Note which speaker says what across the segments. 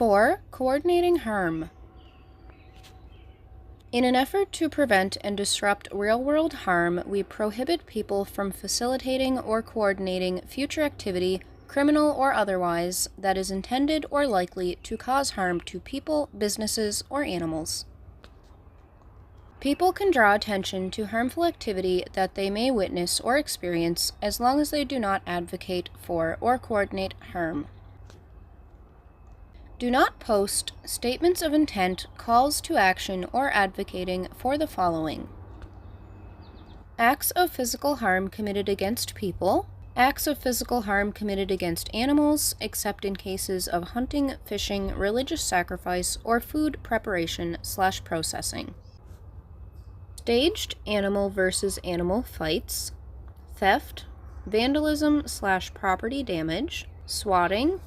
Speaker 1: 4. Coordinating harm. In an effort to prevent and disrupt real-world harm, we prohibit people from facilitating or coordinating future activity, criminal or otherwise, that is intended or likely to cause harm to people, businesses, or animals. People can draw attention to harmful activity that they may witness or experience as long as they do not advocate for or coordinate harm. Do not post statements of intent, calls to action, or advocating for the following: acts of physical harm committed against people, acts of physical harm committed against animals, except in cases of hunting, fishing, religious sacrifice, or food preparation/processing. Staged animal versus animal fights, theft, vandalism/property damage, swatting,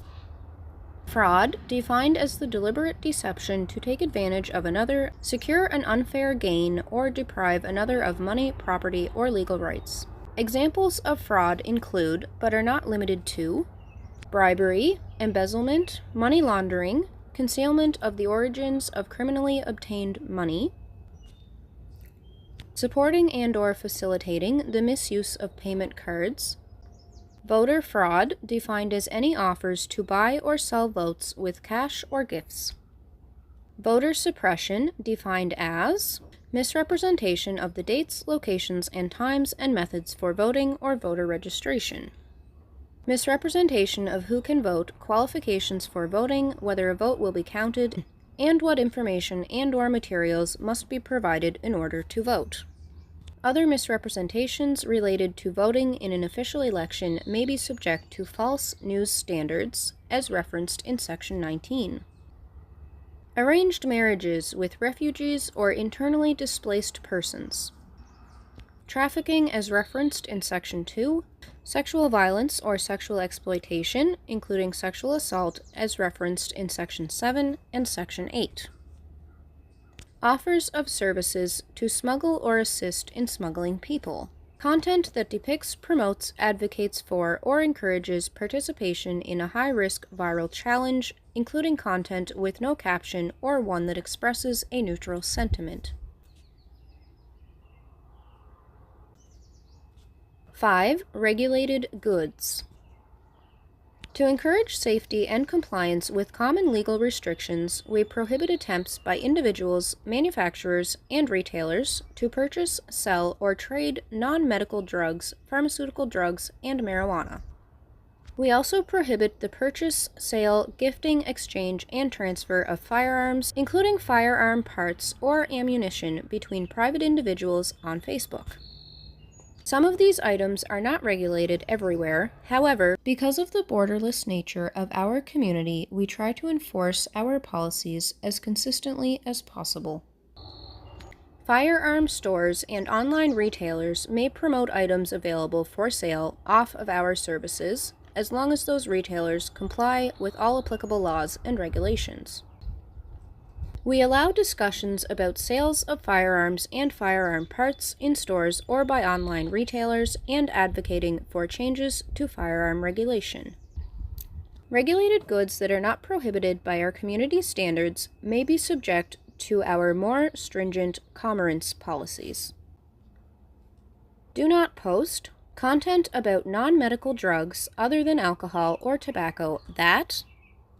Speaker 1: fraud, defined as the deliberate deception to take advantage of another, secure an unfair gain, or deprive another of money, property, or legal rights. Examples of fraud include, but are not limited to, bribery, embezzlement, money laundering, concealment of the origins of criminally obtained money, supporting and/or facilitating the misuse of payment cards, voter fraud, defined as any offers to buy or sell votes with cash or gifts. Voter suppression, defined as misrepresentation of the dates, locations, and times and methods for voting or voter registration. Misrepresentation of who can vote, qualifications for voting, whether a vote will be counted, and what information and/or materials must be provided in order to vote. Other misrepresentations related to voting in an official election may be subject to false news standards, as referenced in Section 19. Arranged marriages with refugees or internally displaced persons. Trafficking, as referenced in Section 2. Sexual violence or sexual exploitation, including sexual assault, as referenced in Section 7 and Section 8. Offers of services to smuggle or assist in smuggling people. Content that depicts, promotes, advocates for, or encourages participation in a high-risk viral challenge, including content with no caption or one that expresses a neutral sentiment. 5. Regulated goods. To encourage safety and compliance with common legal restrictions, we prohibit attempts by individuals, manufacturers, and retailers to purchase, sell, or trade non-medical drugs, pharmaceutical drugs, and marijuana. We also prohibit the purchase, sale, gifting, exchange, and transfer of firearms, including firearm parts or ammunition, between private individuals on Facebook. Some of these items are not regulated everywhere. However, because of the borderless nature of our community, we try to enforce our policies as consistently as possible. Firearm stores and online retailers may promote items available for sale off of our services, as long as those retailers comply with all applicable laws and regulations. We allow discussions about sales of firearms and firearm parts in stores or by online retailers and advocating for changes to firearm regulation. Regulated goods that are not prohibited by our community standards may be subject to our more stringent commerce policies. Do not post content about non-medical drugs other than alcohol or tobacco that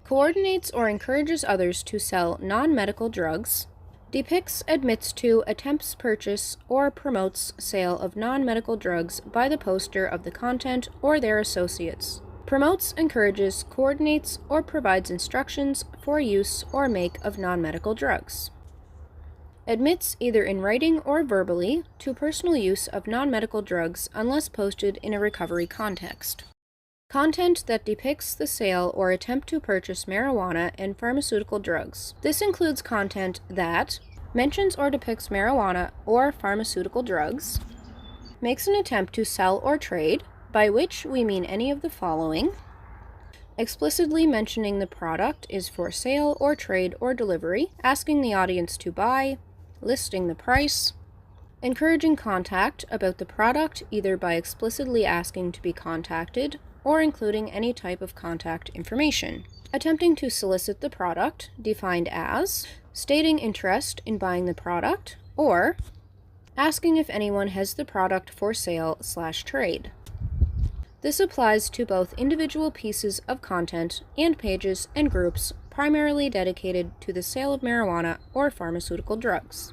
Speaker 1: coordinates or encourages others to sell non-medical drugs, depicts, admits to, attempts purchase, or promotes sale of non-medical drugs by the poster of the content or their associates, promotes, encourages, coordinates, or provides instructions for use or make of non-medical drugs, admits either in writing or verbally to personal use of non-medical drugs unless posted in a recovery context. Content that depicts the sale or attempt to purchase marijuana and pharmaceutical drugs. This includes content that mentions or depicts marijuana or pharmaceutical drugs, makes an attempt to sell or trade, by which we mean any of the following: explicitly mentioning the product is for sale or trade or delivery, asking the audience to buy, listing the price, encouraging contact about the product either by explicitly asking to be contacted or including any type of contact information. Attempting to solicit the product, defined as stating interest in buying the product, or asking if anyone has the product for sale/trade. This applies to both individual pieces of content and pages and groups primarily dedicated to the sale of marijuana or pharmaceutical drugs.